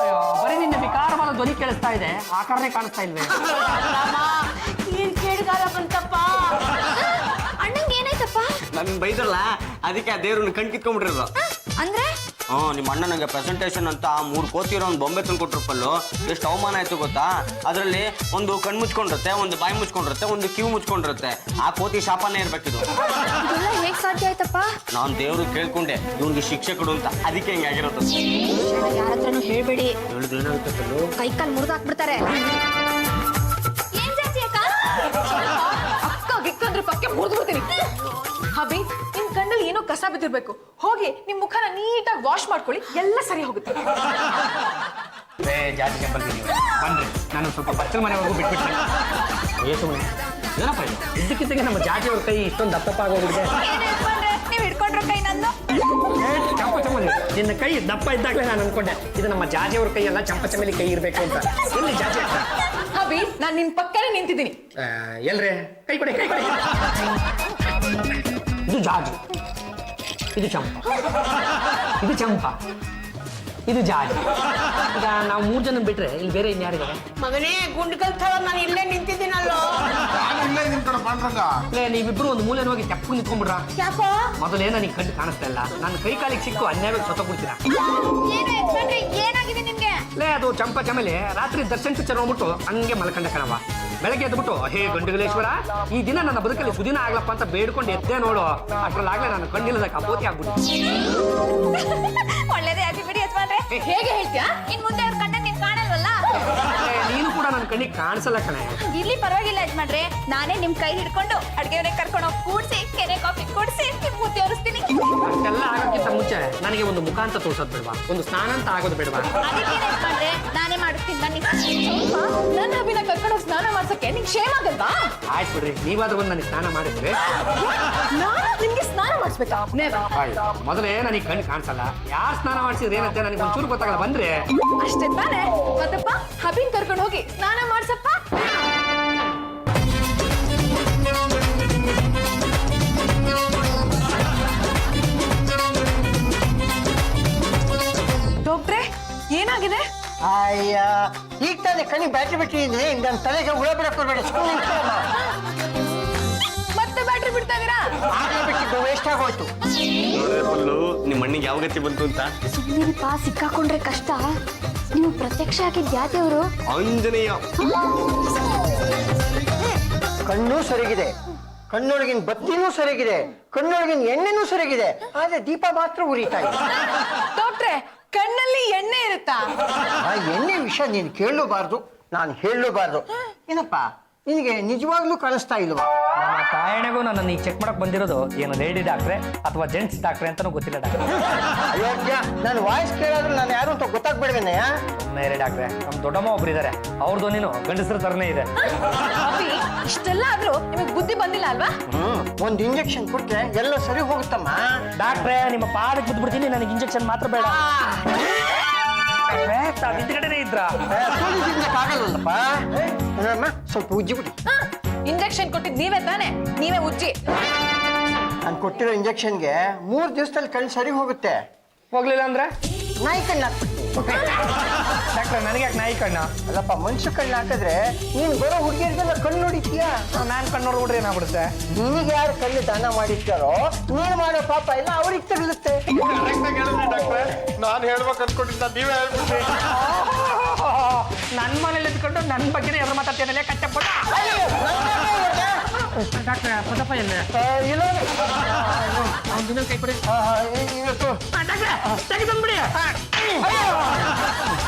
Speaker 4: ಬರೀ ನಿನ್ನ ವಿಕಾರವಾದ ಧ್ವನಿ ಕೇಳಿಸ್ತಾ ಇದೆ, ಆಕಾರನೇ ಕಾಣಿಸ್ತಾ ಇಲ್ವೇ?
Speaker 3: ಏನ್ ಕೇಳಿಗಾರ ಬಂತಪ್ಪ.
Speaker 2: ಅಣ್ಣಂಗೆ ಏನಾಯ್ತಪ್ಪ?
Speaker 1: ನನ್ ಬೈದ್ರಲ್ಲ, ಅದಕ್ಕೆ ಆ ದೇವ್ರನ್ನ ಕಣ್ ಕಿತ್ಕೊಂಡ್ಬಿಟ್ಟಿರೋದು.
Speaker 2: ಅಂದ್ರೆ
Speaker 1: ನಿಮ್ಮ ಅಣ್ಣ ನಂಗೆ ಪ್ರೆಸೆಂಟೇಷನ್ ಅಂತ 3 ಕೋತಿ ಇರೋ ಒಂದು ಬೊಂಬೆ ತಂದು ಕೊಟ್ರಪ್ಪಲ್ಲು. ಎಷ್ಟು ಅವಮಾನ ಆಯ್ತು ಗೊತ್ತಾ? ಅದರಲ್ಲಿ ಒಂದು ಕಣ್ಣು ಮುಚ್ಕೊಂಡಿರುತ್ತೆ, ಒಂದು ಬಾಯಿ ಮುಚ್ಕೊಂಡಿರುತ್ತೆ, ಒಂದು ಕಿವಿ ಮುಚ್ಕೊಂಡಿರುತ್ತೆ. ಆ ಕೋತಿ ಶಾಪನೇ ಇರ್ಬೇಕಿದು.
Speaker 2: ಇದೆಲ್ಲ ಹೇಗ್ ಸಾಧ್ಯ ಆಯ್ತಪ್ಪ?
Speaker 1: ನಾನ್ ದೇವ್ರು ಕೇಳ್ಕೊಂಡೆ ಇವ್ನಿಗೆ ಶಿಕ್ಷೆ ಕೊಡು ಅಂತ, ಅದಕ್ಕೆ ಹಿಂಗಾಗಿರೋದು.
Speaker 2: ಯಾರ ಹತ್ರನೂ ಹೇಳ್ಬೇಡಿ,
Speaker 1: ಹೇಳಿದ್ರೆ ಏನಾಗುತ್ತಲ್ಲೂ?
Speaker 2: ಕೈ ಕಾಲ್ ಮುರಿದಾಕ್ಬಿಡ್ತಾರೆ. ಏನ್ ಜಾಸ್ತಿ ಅಕ್ಕ?
Speaker 7: ಅಕ್ಕ ಗಿಕ್ಕಂದ್ರೆ ಪಕ್ಕೆ ಮುರಿದ್ಬಿಡ್ತೀನಿ. ಹಬಿ, ನಿಮ್ ಕಣ್ಣಲ್ಲಿ ಏನೋ ಕಸ ಬಿದ್ದಿರ್ಬೇಕು. ಹೋಗಿ ನಿಮ್ ಮುಖನ ನೀಟಾಗಿ ವಾಶ್ ಮಾಡ್ಕೊಳ್ಳಿ, ಎಲ್ಲ ಸರಿ ಹೋಗುತ್ತೆ.
Speaker 4: ಜಾತಿ ಟೆಂಪಲ್ ಬನ್ರಿ ನಾನು ಸ್ವಲ್ಪ ಪಚ್ಚಲ ಮನೆವರೆಗೂ ಬಿಟ್ಬಿಟ್ಟೆ. ಸುಮ್ಮನೆ ಏನಪ್ಪ ಇದು ಇದ್ದಕ್ಕಿದ್ದಂಗೆ ನಮ್ಮ ಜಾತಿಯವ್ರ ಕೈ ಇಷ್ಟೊಂದು ದಪ್ಪ ಆಗೋಗ್ಬಿಟ್ಟಿದೆ.
Speaker 2: ನೀವ್ ಹಿಡ್ಕೊಂಡ್ರ ಕೈ ನಂದು.
Speaker 4: ಚಂಪ ಚಮಲಿ ನಿನ್ನ ಕೈ ದಪ್ಪ ಇದ್ದಾಗಲೇ ನಾನು ಅನ್ಕೊಂಡೆ ಇದು ನಮ್ಮ ಜಾತಿಯವ್ರ ಕೈ ಎಲ್ಲ ಚಂಪ ಚಮಲಿ ಕೈ ಇರ್ಬೇಕು ಅಂತ. ಎಲ್ಲಿ ಜಾತಿ ಅಕ್ಕ?
Speaker 7: ಅಭಿ ನಾನ್ ನಿನ್ ಪಕ್ಕನೇ ನಿಂತಿದ್ದೀನಿ.
Speaker 4: ಎಲ್ರಿ ಕೈ ಕೊಡಿ ಕೈ ಕೊಡಿ. ಇದು ಜಾಜಿ, ಇದು ಚಂಪ, ಇದು ಚಂಪ, ಇದು ಜಾಜಿ. ಈಗ ನಾವು 3 ಜನ ಬಿಟ್ರೆ ಇಲ್ಲಿ ಬೇರೆ ಇನ್ಯಾರಿದ್ದಾರೆ?
Speaker 3: ಮಗನೇ ಗುಂಡ್ಕಲ್ ಥರ ನಾನು ಇಲ್ಲೇ ನಿಂತಿದ್ದೀನಲ್ಲೋ.
Speaker 5: ನಾನು ಇಲ್ಲೇ ನಿಂತ್ಕೊಂಡು ಪಾಂಡ್ರಂಗ.
Speaker 4: ನೀವಿಬ್ರು ಒಂದು ಮೂಲೆ ಹೋಗಿ ತೆಪ್ಪು ನಿಂತ್ಕೊಂಡ್ಬಿಡ್ರ.
Speaker 3: ಯಾಕೋ
Speaker 4: ಮೊದಲೇ ನನಗೆ ಕಣ್ಣು ಕಾಣಿಸ್ತಾ ಇಲ್ಲ. ನನ್ನ ಕೈ ಕಾಲಿಗೆ ಸಿಕ್ಕು ಅನ್ಯಾಯವಾಗಿ ಸತ್ತೋಗ್ಬಿಡ್ತೀರಾ.
Speaker 2: ಏನು ಯಜಮಾನ್ರೆ ಏನಾಗಿದೆ ನಿಮ್ಗೆ?
Speaker 4: ಅದು ಚಂಪ ಚಮೇಲೆ ರಾತ್ರಿ ದರ್ಶನ್ ಪಿಕ್ಚರ್ ನೋಡ್ಬಿಟ್ಟು ಹಂಗೆ ಮಲ್ಕೊಂಡ ಕಣವ. ಬೆಳಗ್ಗೆ ಎದ್ಬಿಟ್ಟು ಹೇ ಗಂಡುಗಲೇಶ್ವರ ಈ ದಿನ ನನ್ನ ಬದುಕಲ್ಲಿ ಸುದಿನ ಆಗ್ಲಪ್ಪ ಅಂತ ಬೇಡ್ಕೊಂಡು ಎದ್ದೆ ನೋಡು. ಅಷ್ಟ್ರಲ್ಲಾಗ್ಲೇ ನಾನು ಕಣ್ಣಿಲ್ಲದ ಕಪೋತಿ ಆಗ್ಬಿಟ್ಟು.
Speaker 2: ಒಳ್ಳೇದೇ ಆಗಿ ಬಿಡಿ ಯಜಮಾನ್ರೆ.
Speaker 7: ಹೇಗೆ ಹೇಳ್ತೀಯಾ?
Speaker 2: ಇನ್ ಮುಂದೆ ಅವ್ರ ಕಣ್ಣ ನೀನ್ ಕಾಣಲ್ವಲ್ಲ?
Speaker 4: ನೀನು ಕೂಡ ನನ್ನ ಕಣ್ಣಿಗೆ ಕಾಣಿಸಲ್ಲ ಕಣೆ.
Speaker 2: ಇಲ್ಲಿ ಪರವಾಗಿಲ್ಲ ಯಜಮಾನ್ರೆ, ನಾನೇ ನಿಮ್ ಕೈ ಹಿಡ್ಕೊಂಡು ಅಡ್ಗೆ ಮನೆಗೆ ಕರ್ಕೊಂಡು ಹೋಗಿ ಕೂಡ್ಸಿ ಕೆನೆ ಕಾಫಿ ಕುಡ್ಸಿ ನಿಮ್ ಮೂತಿ ಒರೆಸ್ತೀನಿ.
Speaker 4: ಅಷ್ಟೆಲ್ಲ ಆಗೋಕ್ಕಿಂತ ಮುಂಚೆ ನನಗೆ ಒಂದು ಮುಖ ಅಂತ ತೋರ್ಸೋದು ಬೇಡವಾ? ಒಂದು ಸ್ನಾನ ಅಂತ ಆಗೋದು ಬೇಡವಾ?
Speaker 2: ಅದಕ್ಕೆ ಯಜಮಾನ್ರೆ ನಾನೇ ಮಾಡಿಸ್ತೀನಿ ಬನ್ನಿ.
Speaker 7: ನನ್ನ ಅಭಿನ ಕರ್ಕೊಂಡು ಹೋಗಿ ಸ್ನಾನ ಮಾಡ್ಸಕ್ಕೆ ನಿಂಗೆ ಶೇಮ್ ಆಗಲ್ವಾ?
Speaker 4: ಆಯ್ತು ಬಿಡ್ರಿ, ನೀವಾದ್ರೂ ಒಂದು ನನಗೆ ಸ್ನಾನ ಮಾಡಿದ್ರೆ.
Speaker 7: ನಾನು ನಿಮ್ಗೆ ಸ್ನಾನ ಮಾಡಿಸ್ಬೇಕಾ?
Speaker 4: ಮೊದಲೇ ನನಗೆ ಕಣ್ಣು ಕಾಣಿಸಲ್ಲ. ಯಾರು ಸ್ನಾನ ಮಾಡಿಸಿದ್ರೆ ಏನಂತೆ ನನಗೆ ಒಂಚೂರು ಗೊತ್ತಾಗಲ್ಲ. ಬಂದ್ರೆ
Speaker 7: ಅಷ್ಟೇ ತಾನೆ? ಮತ್ತಪ್ಪ ಅಭಿನ್ ಕರ್ಕೊಂಡು ಹೋಗಿ ಸ್ನಾನ ಮಾಡ್ಸಪ್ಪ. ಡಾಕ್ಟ್ರೆ ಏನಾಗಿದೆ?
Speaker 8: ಅಯ್ಯ ಈಗ ತಾನೇ ಕಣ್ಣಿ ಬ್ಯಾಟ್ರಿ ಬಿಟ್ಟಿದ್ದೀನಿ. ನನ್ನ ತಲೆಗೆ ಹುಳ ಬಿಡಕ್ ಕೊಡ್ಬೇಡ.
Speaker 7: ಮತ್ತೆ ಬ್ಯಾಟ್ರಿ ಬಿಡ್ತಾ ಇದೀರಾ?
Speaker 8: ಬಿಟ್ಟಿದ್ದು ವೇಸ್ಟ್ ಆಗೋಯ್ತು.
Speaker 1: ನಿಮ್ಮ ಮಣ್ಣಿಗೆ ಯಾವ ಗತಿ ಬಂತು ಅಂತ.
Speaker 2: ಸುಮ್ಮನಿರಿಪ್ಪ, ಸಿಕ್ಕಾಕೊಂಡ್ರೆ ಕಷ್ಟ. ನೀವು ಪ್ರತ್ಯಕ್ಷ ಆಗಿದ್ದ ಯಾವ್ದೇವ್ರು?
Speaker 1: ಆಂಜನೇಯ.
Speaker 8: ಕಣ್ಣು ಸರಿಗಿದೆ, ಕಣ್ಣೊಳಗಿನ ಬತ್ತಿನೂ ಸರಿಗಿದೆ, ಕಣ್ಣೊಳಗಿನ ಎಣ್ಣೆನೂ ಸರಿಗಿದೆ. ಆದ್ರೆ ದೀಪ ಮಾತ್ರ ಉರಿತಾ ಇದೆ.
Speaker 7: ಡಾಕ್ಟ್ರೆ ಕಣ್ಣಲ್ಲಿ ಎಣ್ಣೆ ಇರುತ್ತಾ?
Speaker 8: ಆ ಎಣ್ಣೆ ವಿಷಯ ನೀನು ಕೇಳಲೂಬಾರ್ದು, ನಾನು ಹೇಳಲೂಬಾರ್ದು. ಏನಪ್ಪ ನಿನಗೆ ನಿಜವಾಗ್ಲೂ ಕಾಣಿಸ್ತಾ ಇಲ್ವಾ?
Speaker 4: ನನ್ನ ತಾಯಣೆಗೂ ನನ್ನನ್ನು ಈಗ ಚೆಕ್ ಮಾಡಕ್ ಬಂದಿರೋದು ಏನು ಲೇಡಿ ಡಾಕ್ಟ್ರೆ ಅಥವಾ ಜೆಂಟ್ಸ್ ಡಾಕ್ಟ್ರೆ ಅಂತಾನೂ ಗೊತ್ತಿಲ್ಲ ಡಾಕ್ಟ್ರೆ.
Speaker 8: ಅಯೋಗ್ಯ, ನನ್ನ ವಾಯ್ಸ್ ಕೇಳಾದ್ರೆ ನಾನು ಯಾರು ಅಂತ ಗೊತ್ತಾಗ್ಬಿಡ್ವೇನಯ್ಯ?
Speaker 4: ಬೇರೆ ಡಾಕ್ಟ್ರೆ, ನಮ್ಮ ದೊಡ್ಡಮ್ಮ ಒಬ್ರು ಇದ್ದಾರೆ. ಅವ್ರದ್ದು ನೀನು ಗಂಡಸರ ತರನೇ ಇದೆ.
Speaker 7: ಅಭಿ ಇಷ್ಟೆಲ್ಲ ಆದ್ರೂ ನಿಮಗೆ ಬುದ್ಧಿ ಬಂದಿಲ್ಲ ಅಲ್ವಾ?
Speaker 8: ಒಂದು ಇಂಜೆಕ್ಷನ್ ಕೊಟ್ರೆ ಎಲ್ಲ ಸರಿ ಹೋಗುತ್ತಮ್ಮ.
Speaker 4: ಡಾಕ್ಟ್ರೆ ನಿಮ್ಮ ಪಾದಕ್ಕೆ ಬಿದ್ದುಬಿಡ್ತೀನಿ, ನನಗೆ ಇಂಜೆಕ್ಷನ್ ಮಾತ್ರ ಬೇಡ. ಹಿಂದ್ಗಡೆನೇ ಇದ್ರ
Speaker 8: ಆಗಲ್ಲಪ್ಪ. ಸ್ವಲ್ಪ ಉಜ್ಜಿ ಬಿಡಿ.
Speaker 7: ಇಂಜೆಕ್ಷನ್ ಕೊಟ್ಟಿದ್ ನೀವೇ ತಾನೆ? ನೀವೇ ಉಜ್ಜಿ.
Speaker 8: ನಾನು ಕೊಟ್ಟಿರೋ ಇಂಜೆಕ್ಷನ್ಗೆ 3 ದಿವಸದಲ್ಲಿ ಕಣ್ಣು ಸರಿ ಹೋಗುತ್ತೆ.
Speaker 4: ಹೋಗ್ಲಿಲ್ಲ ಅಂದ್ರೆ
Speaker 8: ನಾಯಿ ಕಣ್ಣು ಹಾಕ್ಬಿಡ್ತೀನಿ.
Speaker 4: ಡಾಕ್ಟ್ರೆ ನನಗೆ ಯಾಕೆ ನಾಯಿ ಕಣ್ಣ?
Speaker 8: ಅಲ್ಲಪ್ಪ, ಮನುಷ್ಯ ಕಣ್ಣು ಹಾಕಿದ್ರೆ ನೀನು ಬರೋ ಹುಡುಗಿಯರಿಗೆಲ್ಲ ಕಣ್ಣು ನೋಡಿತೀಯಾ?
Speaker 4: ನಾನು ಕಣ್ಣು ನೋಡ್ಬಿಟ್ರೆ ಏನಾಗ್ಬಿಡುತ್ತೆ?
Speaker 8: ನಿನಗೆ ಯಾರು ಕಣ್ಣು ದಾನ ಮಾಡಿರ್ತಾರೋ ನೀನು ಮಾಡೋ ಪಾಪ ಎಲ್ಲ ಅವ್ರಿಗೆ ತಗಲುತ್ತೆ.
Speaker 5: ನಾನು ಹೇಳ್ಬೇಕು ಅನ್ಕೊಂಡಿದ್ದ ನೀವೇ ಹೇಳ್ಬಿಟ್ರಿ.
Speaker 4: ನನ್ನ ಮನೇಲಿ ಎತ್ಕೊಂಡು ನನ್ನ ಬಗ್ಗೆನೇ ಎದುರು ಮಾತಾಡ್ತೀನಲ್ಲ ಕಚ್ಚಪ್ಪಟ. ಡಾಕ್ಟ್ರೆ ಪದಪ್ಪ ಎಲ್ಲ
Speaker 8: ಇಲ್ಲ
Speaker 4: ದಿನ ಕೈ ಕೊಡಿ.
Speaker 8: ಇವತ್ತು
Speaker 4: ತೆಗೆದಂಬಿಡಿ.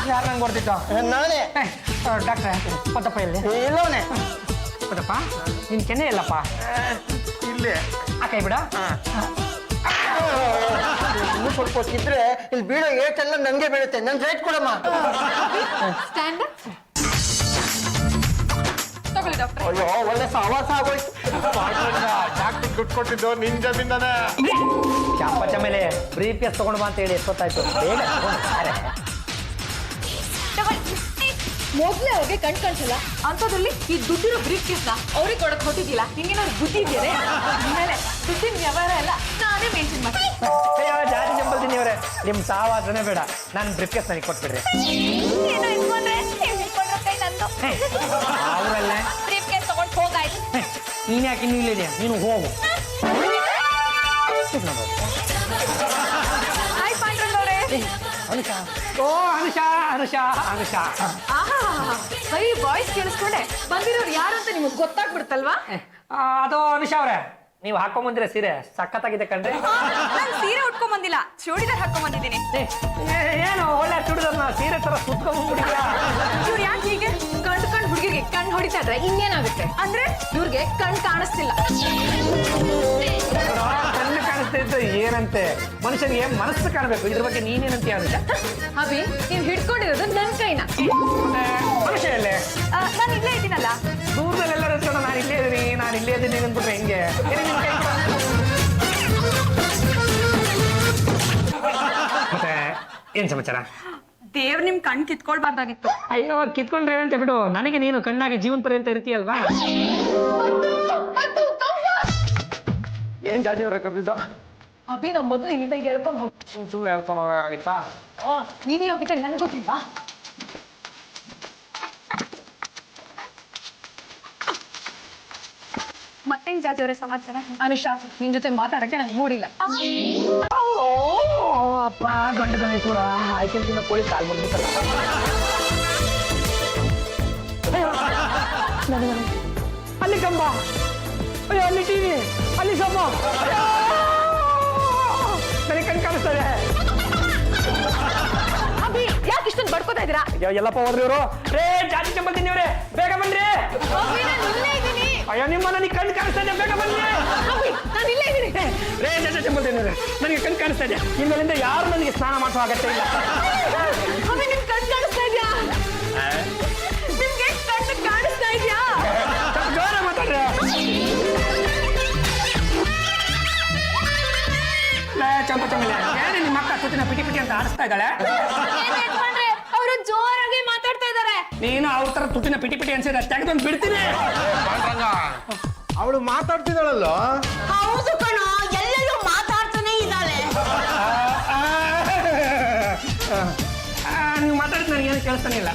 Speaker 4: ಯಾರು ನಂಗೆ ಕೊಡ್ತಿದ್ದ?
Speaker 8: ನಾನೇ.
Speaker 4: ಡಾಕ್ಟ್ರೆ ಪದಪ್ಪ ಎಲ್ಲಿ?
Speaker 8: ಇಲ್ಲವನೇ.
Speaker 4: ಪದಪ್ಪ ನಿನ್ ಕೆನ್ನೆ ಎಲ್ಲಪ್ಪ?
Speaker 5: ಇಲ್ಲಿ
Speaker 4: ಆ ಕೈ ಬಿಡ.
Speaker 8: ಇನ್ನೂ ಸ್ವಲ್ಪ ಹೊತ್ತಿದ್ರೆ ಇಲ್ಲಿ ಬೀಳೋ ಏಟೆಲ್ಲ ನಂಗೆ ಬೀಳುತ್ತೆ. ನನ್ ರೈಟ್ ಕೊಡಮ್ಮ.
Speaker 7: ಸ್ಟ್ಯಾಂಡ್ ತಗೊಳ್ಳಿ ಡಾಕ್ಟ್ರೆ.
Speaker 8: ಅಯ್ಯೋ ಒಳ್ಳೆ ಸಹವಾಸ ಆಗೋಯ್ತು.
Speaker 5: ಡಾಕ್ಟರ್ ದುಡ್ಡು ಕೊಟ್ಟಿದ್ದು ನಿನ್ ಜಮೀನ್ದಾನೆ.
Speaker 4: ಚಾಂಪ ಚಮೇಲೆ ಬ್ರೀಫ್ ಕೇಸ್ ತಗೊಂಡು ಬಾ ಅಂತ ಹೇಳಿ ಎಷ್ಟೊತ್ತಾಯ್ತು. ಬೇಗ
Speaker 7: ಮೊದ್ಲೇ ಅವ್ರಿಗೆ ಕಣ್ ಕಾಣಿಸಲ್ಲ ಅಂತದ್ರಲ್ಲಿ ಈ ದುಡ್ಡಿರೋ ಬ್ರೀಫ್ ಕೇಸ್ನ ಅವ್ರಿಗೆ ಕೊಡಕ್ ಹೊಟ್ಟಿದ್ದಿಲ್ಲ. ನಿಂಗೇನಾದ್ರು ಬುದ್ಧಿ ಇದೆಯೇ? ಆಮೇಲೆ ದುಡ್ಡಿನ ವ್ಯವಹಾರ ಎಲ್ಲ ನಾನೇ ಮೇಂಟೈನ್ ಮಾಡ್ತೀನಿ.
Speaker 4: ಜಾತಿ ಜಂಬಲ್ತೀನಿ ಅವರೇ, ನಿಮ್ ಸಾವಾಸನೆ ಬೇಡ. ನಾನು ಬ್ರೀಫ್ ಕೇಸ್ ನನಗೆ ಕೊಟ್ಬಿಡ್ರಿ.
Speaker 2: ಏನೋ ಇಟ್ಕೊಂಡ್ರೆ ನೀವ್ ಹಿಡ್ಕೊಂಡ್ರ ಕೈ ನಂದು.
Speaker 4: ಅವರಲ್ಲೇ
Speaker 2: ಬ್ರೀಫ್ ಕೇಸ್ ತಗೊಂಡ್ ಹೋಗಾಯ್ತು.
Speaker 4: ನೀನ್ ಯಾಕೆ ಇನ್ನೂ ಇಲ್ಲಿದ್ಯಾ? ನೀನು ಹೋಗು.
Speaker 7: ಹಾಯ್ ಪಾಂಡ್ರಂಗವ್ರೆ.
Speaker 4: ಅನುಷಾ, ಓ ಅನುಷಾ ಅನುಷಾ ಅನುಷಾ.
Speaker 7: ಬರೀ ವಾಯ್ಸ್ ಕೇಳಿಸ್ಕೊಂಡೆ ಬಂದಿರೋರು ಯಾರು ಅಂತ ನಿಮಗ್ ಗೊತ್ತಾಗ್ಬಿಡ್ತಲ್ವಾ?
Speaker 4: ಅದು ಅನುಷಾ ಅವ್ರೆ, ನೀವು ಹಾಕೊಂಬಂದಿರ ಸೀರೆ ಸಖತ್ತಾಗಿದೆ ಕಣ್ರಿ.
Speaker 7: ನಾನು ಸೀರೆ ಉಟ್ಕೊಂಡ್ ಬಂದಿಲ್ಲ, ಚೂಡಿದಾರ್ ಹಾಕೊಂಡ್ ಬಂದಿದ್ದೀನಿ.
Speaker 4: ಏನು ಒಳ್ಳೆ ಚುಡಿದಾರ್ನ ಸೀರೆ ತರ ಸುತ್ಕೊಂಡ್ಬಿಟ್ಟಿದ್ಯಾ?
Speaker 7: ಇವ್ರು ಯಾಕೆ ಹೀಗೆ ಕಂಡು ಹುಡುಗಿಗೆ ಕಣ್ ಹೊಡಿತಾ ಇದ್ರೆ ಇನ್ನೇನಾಗುತ್ತೆ ಅಂದ್ರೆ ಇವ್ರಿಗೆ ಕಣ್ ಕಾಣಿಸ್ತಿಲ್ಲ.
Speaker 4: ಕಣ್ಣು ಕಾಣಿಸ್ತಾ ಇದ್ದು ಏನಂತೆ, ಮನುಷ್ಯನಿಗೆ ಮನಸ್ಸು ಕಾಣಬೇಕು. ಇದ್ರ ಬಗ್ಗೆ ನೀನೇನಂತ ಅಂತ
Speaker 7: ಅಭಿ ನೀವ್ ಹಿಡ್ಕೊಂಡಿರೋದು ನನ್ ಕೈನ.
Speaker 4: ಮನುಷ್ಯ ಅಲ್ಲೇ
Speaker 7: ನಾನು ಇಲ್ಲೇ ಇದ್ದೀನಲ್ಲ.
Speaker 4: ದೂರದಲ್ಲಿ ಎಲ್ಲರೂ ಇರ್ತಾರ, ನಾನು ಇಲ್ಲೇ ಇದ್ದೀನಿ ಅಂದ್ಬಿಟ್ರೆ ಹೆಂಗೆ? ಮತ್ತೆ ಏನ್ ಸಮಾಚಾರ?
Speaker 7: ದೇವ್ರು ನಿಮ್ ಕಣ್ ಕಿತ್ಕೊಳ್ಬಾರ್ದಾಗಿತ್ತು.
Speaker 4: ಅಯ್ಯೋ ಕಿತ್ಕೊಂಡ್ರೆ ಅಂತ ಬಿಡು, ನನಗೆ ನೀನು ಕಣ್ಣಾಗಿ ಜೀವನ ಪರ್ಯಂತ ಇರ್ತೀಯಲ್ವಾ? ಏನ್ ಜಾತಿ ಅವರ ಕರೆದಿದ್ದ?
Speaker 7: ಅಭಿ ನಮ್ಮ ಮೊದಲು ಇಲ್ಲಿಂದ ಹೇಳ್ಕೊಂಡು
Speaker 4: ಹೋಗ್ತಾ
Speaker 7: ನೀನೇ ಹೋಗಿದ್ದೆ ನನ್ಗೆ ಗೊತ್ತಿಲ್ವಾ? ಮತ್ತೇನ್ ಜಾತಿಯವರ ಸಮಾಚಾರ? ಅನುಷಾ ನಿನ್ ಜೊತೆ ಮಾತಾಡಕ್ಕೆ ನಂಗೆ ಮೂಡಿಲ್ಲ.
Speaker 4: ಅಪ್ಪ ಗಂಡ ಗಣೇಶ್ವರ ಆಯ್ಕೆ ಕೋಳಿ ಕಾಲ್ ಬಂದ್ಬಿಟ್ಟಲ್ಲ. ಅಲ್ಲಿ ಕಂಬ, ಅಯ್ಯೋ ಅಲ್ಲಿ ಟಿವಿ, ಅಲ್ಲಿ ಸೊಮ್ಮ, ನನಗೆ ಕಣ್ ಕಾಣಿಸ್ತದೆ.
Speaker 7: ಅಭಿ ಯಾಕೆ ಇಷ್ಟೊಂದು ಬಡ್ಕೋತಾ ಇದ್ದೀರಾ?
Speaker 4: ಅಯ್ಯೋ ಎಲ್ಲಪ್ಪ ಹೋದ್ರಿ ಇವರು. ರೇ ಜಾತಿ ಚಂಬಲ್ ತಿನ್ನವ್ರೆ, ಬೇಗ ಬನ್ರಿ. ಅಯ್ಯೋ ನಿಮ್ಮ ನನಗೆ ಕಣ್ ಕಾಣಿಸ್ತಾ ಇದೆ, ಬೇಗ ಬನ್ನಿ.
Speaker 7: ನಾನು ಇಲ್ಲೇ ಇದ್ದೀನಿ.
Speaker 4: ರೇ ಜಾತಿ ಚಂಬಲ್ ತಿನ್ನವ್ರೆ, ನನಗೆ ಕಣ್ ಕಾಣಿಸ್ತಾ ಇದೆ. ಇನ್ಮೇಲಿಂದ ಯಾರು ನನಗೆ ಸ್ನಾನ ಮಾಡುವ ಅಗತ್ಯ ಇಲ್ಲ.
Speaker 7: ಅಭಿ ನಿಮ್ ಕಣ್ ಕಾಣಿಸ್ತಾ ಇದೆಯಾ? ನಿಮ್ಗೆ ಕಣ್ಣು ಕಾಣಿಸ್ತಾ ಇದೆಯಾ?
Speaker 4: ಜೋರ ಮಾತಾಡ್ರೆ. ಚಂಪ ಚಂಬಲ್ ಏನೇ ನಿಮ್ಮ ಅಕ್ಕ ತುತ್ತಿನ ಪಿಟಿ ಪಿಟಿ ಅಂತ ಆಡಿಸ್ತಾ ಇದ್ದಾಳೆ?
Speaker 2: ಅವರು ಜೋರಾಗಿ ಮಾತಾಡ್ತಾ ಇದ್ದಾರೆ.
Speaker 4: ನೀನು ಅವ್ರ ತರ ತುತ್ತಿನ ಪಿಟಿ ಪಿಟಿ ಅನ್ಸಿದ್ರೆ ತೆಗೆದೊಂದು ಬಿಡ್ತೀನಿ.
Speaker 5: ಅವಳು ಮಾತಾಡ್ತಿದ್ದಾಳಲ್ಲ.
Speaker 3: ಹೌದು ಕಣೋ, ಎಲ್ಲೆಲ್ಲೂ ಮಾತಾಡ್ತಾನೆ ಇದ್ದಾಳೆ.
Speaker 4: ನೀವು ಮಾತಾಡಿದ್ ನನಗೆ ಏನು ಕೇಳಿಸ್ತಾನೆ ಇಲ್ಲ.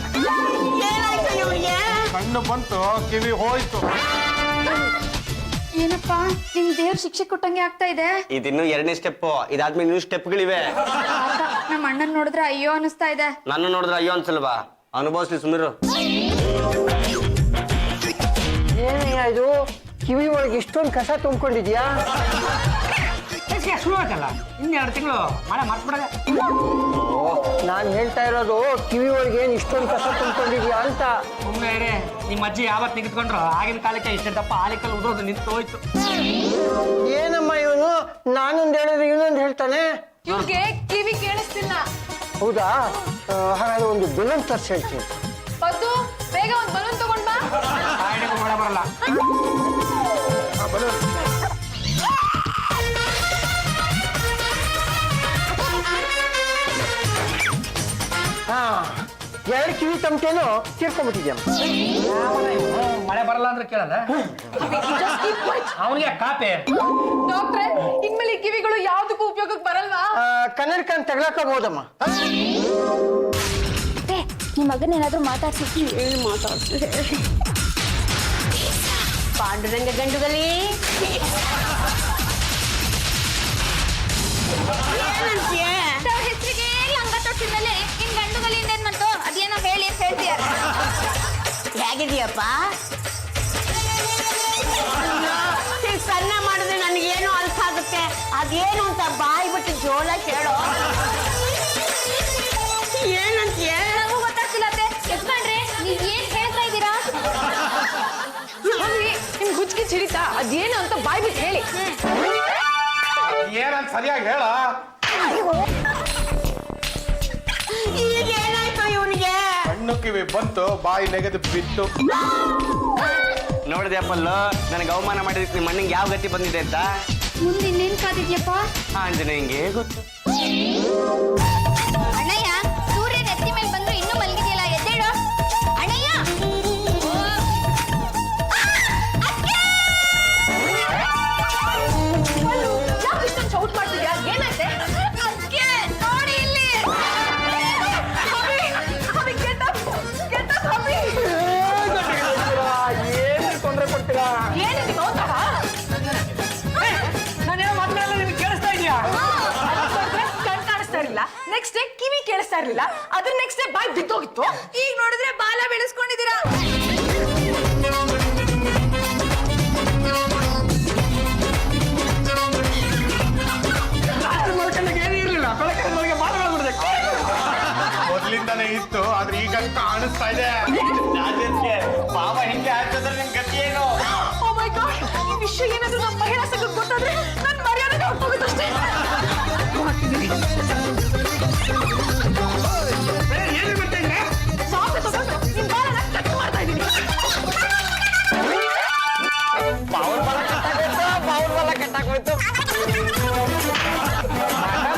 Speaker 3: ಏನಾಯ್ತು ಇವ್ರಿಗೆ?
Speaker 5: ಕಣ್ಣು ಬಂತು, ಕಿವಿ ಹೋಯ್ತು.
Speaker 2: ಏನಪ್ಪಾ ನಿಮ್ ದೇವ್ರ ಶಿಕ್ಷೆ ಕೊಟ್ಟಂಗೆ ಆಗ್ತಾ ಇದೆ.
Speaker 1: ಇದಿನ್ನು 2ನೇ ಸ್ಟೆಪ್, ಇದಾದ್ಮೇಲೆ ಇನ್ನೂ ಸ್ಟೆಪ್ಗಳಿವೆ.
Speaker 2: ನಮ್ಮ ಅಣ್ಣನ್ ನೋಡಿದ್ರೆ ಅಯ್ಯೋ ಅನಿಸ್ತಾ ಇದೆ.
Speaker 1: ನನ್ನ ನೋಡಿದ್ರೆ ಅಯ್ಯೋ ಅನ್ಸಲ್ವಾ? ಅನುಭವಿಸ್ಲಿ ಸುಮಿರು.
Speaker 8: ಏನಯ್ಯ ಇದು, ಕಿವಿ ಒಳಗೆ ಇಷ್ಟೊಂದು ಕಸ ತುಂಬಿಕೊಂಡಿದ್ಯಾ?
Speaker 4: ಶುರು ಆಯ್ತಲ್ಲ, ಇನ್ನೆರಡು ತಿಂಗಳು ಮಳೆ ಮಾಡ್ಬಿಡದೆ.
Speaker 8: ನಾನು ಹೇಳ್ತಾ ಇರೋದು ಕಿವಿ ಒಳಗೆ ಏನು ಇಷ್ಟೊಂದು ಕಸ ತುಂಬಿಕೊಂಡಿದ್ಯಾ ಅಂತ.
Speaker 4: ಸುಮ್ಮನೆ ನಿಮ್ಮ ಅಜ್ಜಿ ಯಾವತ್ತು ನಿಂತ್ಕೊಂಡ್ರು ಆಗಿನ ಕಾಲಕ್ಕೆ ಇಷ್ಟ ದಪ್ಪ ಆಲಿಕಲ್ಲಿ ಉದೋದು ನಿಂತು ಹೋಯ್ತು.
Speaker 8: ಏನಮ್ಮ ಇವನು, ನಾನೊಂದು ಹೇಳಿದ್ರೆ ಇವನೊಂದು ಹೇಳ್ತಾನೆ.
Speaker 7: ಇವ್ರಿಗೆ ಕಿವಿ ಕೇಳಿಸ್ತಿಲ್ಲ.
Speaker 8: ಹೌದಾ? ಹಾಗಾದ್ರೆ ಒಂದು ಬಲೂನ್ ತರ್ಸಿ ಹೇಳ್ತೀನಿ.
Speaker 7: ಅದು ಬೇಗ ಒಂದು ಬಲೂನ್ ತಗೊಂಡ್ ಬಾ.
Speaker 4: ಮಳೆ ಬರಲ್ಲ.
Speaker 8: ಹಾ, 2 ಕಿವಿ ತಮಟೇನು ತೀರ್ಕೊಂಡ್ಬಿಟ್ಟಿದ್ಯಮ್ಮ.
Speaker 4: ಮಳೆ ಬರಲ್ಲ ಅಂದ್ರೆ ಕೇಳಲ್ಲ ಅವನಿಗೆ ಕಾಪೆ.
Speaker 7: ಡಾಕ್ಟ್ರೆ ಇನ್ಮೇಲೆ ಈ ಕಿವಿಗಳು ಯಾವ್ದಕ್ಕೂ ಉಪಯೋಗಕ್ಕೆ ಬರಲ್ವಾ?
Speaker 8: ಕನ್ನಡಕನ್ ತಗ್ಲಾಕಬಹುದಮ್ಮ.
Speaker 2: ನಿಮ್ ಮಗನ ಏನಾದ್ರೂ ಮಾತಾಡ್ಸಿ.
Speaker 3: ಪಾಂಡುರಂಗ ಗಂಡುಗಲಿ
Speaker 2: ಹೆಸರಿಗೆ ಲಂಗ ತೊಟ್ಟಿದ ಮೇಲೆ ಇನ್ ಗಂಡುಗಳಿಂದ ಏನ್ ಬಂತು? ಅದೇನೋ ಹೇಳಿ ಅಂತ ಹೇಳ್ತೀಯಾರ.
Speaker 3: ಹೇಗಿದೀಯಪ್ಪ? ಸಣ್ಣ ಮಾಡಿದ್ರೆ ನನಗೇನು ಅರ್ಥ ಆಗುತ್ತೆ. ಅದೇನು ಅಂತ ಬಾಯಿ ಬಿಟ್ಟು ಜೋಳ ಕೇಳೋ. ಏನಂತೀಯ?
Speaker 2: ನನಗೂ ಗೊತ್ತಾಗ್ತಿಲ್ಲ ಅತ್ತೆ. ಯಜಮಾನ್ರೆ ನೀವ್ ಏನ್ ಹೇಳ್ತಾ ಇದ್ದೀರಾ?
Speaker 7: ನಿಮ್ ಗುಜ್ಕಿ ಚಿಡಿತಾ ಅದೇನು ಅಂತ ಬಾಯ್ ಬಿಟ್ಟು ಹೇಳಿ.
Speaker 5: ಏನಂತ ಸರಿಯಾಗಿ ಹೇಳ.
Speaker 3: ಈಗ ಏನಾಯ್ತು ಇವನಿಗೆ?
Speaker 5: ಕಣ್ಣು ಕಿವಿ ಬಂತು, ಬಾಯಿ ನೆಗೆದು ಬಿತ್ತು.
Speaker 1: ನೋಡಿದೆ ಅಪ್ಪಲ್ಲು, ನನಗೆ ಅವಮಾನ ಮಾಡಿದಕ್ಕೆ ನಿಮ್ಮ ಅಣ್ಣಂಗೆ ಯಾವ ಗತಿ ಬಂದಿದೆ ಅಂತ.
Speaker 2: ಮುಂದೆ ಇನ್ನೇನ್ ಕಾದಿದ್ಯಪ್ಪ?
Speaker 1: ಆಂಜನೇಯಂಗೆ ಗೊತ್ತು.
Speaker 2: ಅಣ್ಣಯ್ಯ, ಸೂರ್ಯನ ಎತ್ತಿ ಮೇಲೆ ಬಂದ್ರು ಇನ್ನೂ ಮಲಗಿದೆಯಲ್ಲ, ಎದ್ದೇಳು. ಅಣ್ಣಯ್ಯ,
Speaker 7: ಯಾಕೆ ಇಷ್ಟೊಂದು ಚೌಟ್ ಮಾಡ್ತಿದ್ಯಾ? ಏನಾಯ್ತೆ?
Speaker 2: ಅದ್ಕೆ ನೋಡಿ ಇಲ್ಲಿ.
Speaker 4: ಏನು ತೊಂದರೆ ಕೊಡ್ತೀರಾ?
Speaker 7: ಏನಿದೆ ಗೌತಮ?
Speaker 4: ನಾನೇನೋ ಮಾತನಾಡಲ್ಲ, ನಿಮ್ಗೆ ಕೇಳಿಸ್ತಾ ಇದೆಯಾ?
Speaker 7: ಕಣ್ ಕಾಣಿಸ್ತಾ ಇರಲಿಲ್ಲ, ನೆಕ್ಸ್ಟ್ ಡೇ ಕಿವಿ ಕೇಳಿಸ್ತಾ ಇರಲಿಲ್ಲ, ಅದ್ರ ನೆಕ್ಸ್ಟ್ ಡೇ ಬಾಯ್ ಬಿದ್ದೋಗಿತ್ತು. ಈಗ ನೋಡಿದ್ರೆ ಬಾಲ ಬೆಳೆಸ್ಕೊಂಡಿದ್ದೀರಾ.
Speaker 4: ರಾತ್ರಿ ಮಲ್ಕೊಂಡಾಗ ಏನೂ ಇರಲಿಲ್ಲ, ಬೆಳಕಿನ ಮನೆಗೆ ಮಾತನಾಡ್ಬಿಡ್ಬೇಕು.
Speaker 5: ಮೊದ್ಲಿಂದಾನೇ ಇತ್ತು ಆದ್ರೆ ಈಗ ಕಾಣಿಸ್ತಾ ಇದೆ.
Speaker 1: ಬಾಬ ಹಿಂಗೆ ಆಗ್ತದ್ರೆ ನಿನ್ ಗತಿ ಏನು?
Speaker 7: ಓ ಮೈ ಗಾಡ್, ಈ ವಿಷಯ ಏನಾದ್ರೂ ನಮ್ಮ ಮಹಿಳಾ ಸಂಘಕ್ಕೆ ಗೊತ್ತಾದ್ರೆ ನನ್ನ ಮರ್ಯಾದೆ ಹೊರಟೋಗುತ್ತಷ್ಟೇ.
Speaker 4: ಏನ್ ಮಾಡ್ತಾ ಇದ್ರೆ
Speaker 7: ಸಾಕು ತಗೊಂಡು ನಿನ್ ಬಾಲನ ಕಟ್ ಮಾಡ್ತಾ ಇದ್ದೀನಿ.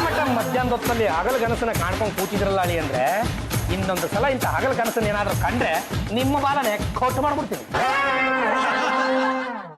Speaker 4: ಮಠ ಮಧ್ಯಾಹ್ನದ ಹೊತ್ತಲ್ಲಿ ಹಗಲು ಕನಸನ್ನ ಕಾಣ್ಕೊಂಡು ಕೂತಿದ್ರಲ್ಲ ಅಳಿ ಅಂದ್ರೆ ಇನ್ನೊಂದು ಸಲ ಇಂಥ ಹಗಲು ಕನಸನ್ನ ಏನಾದ್ರೂ ಕಂಡ್ರೆ ನಿಮ್ಮ ಬಾಲನೆ ಕೊಟ್ಟು ಮಾಡ್ಬಿಡ್ತೀನಿ.